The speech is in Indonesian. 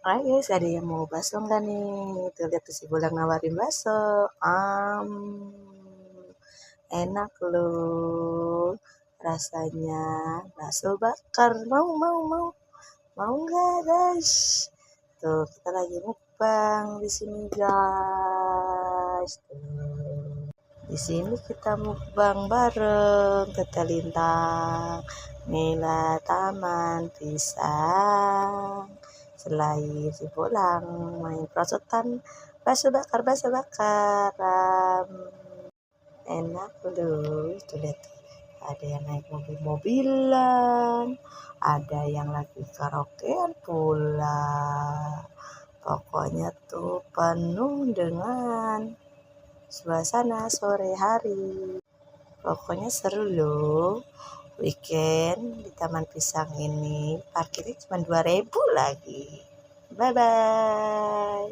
Hai guys, ada yang mau bakso nggak nih? Tuh lihat tuh si Bulang nawarin bakso. Enak loh rasanya. Bakso bakar. Mau nggak guys? Tuh kita lagi mukbang di sini guys. Tuh. Di sini kita mukbang bareng Tete Lintang, Mila Taman Pisang, selain si Bolang main prosotan bakso bakaran. Enak loh, tuh lihat ada yang naik mobil-mobilan, ada yang lagi karaokean pula. Pokoknya tuh penuh dengan suasana sore hari. Pokoknya seru loh. Weekend di Taman Pisang ini parkirnya cuma 2.000 lagi. Bye bye.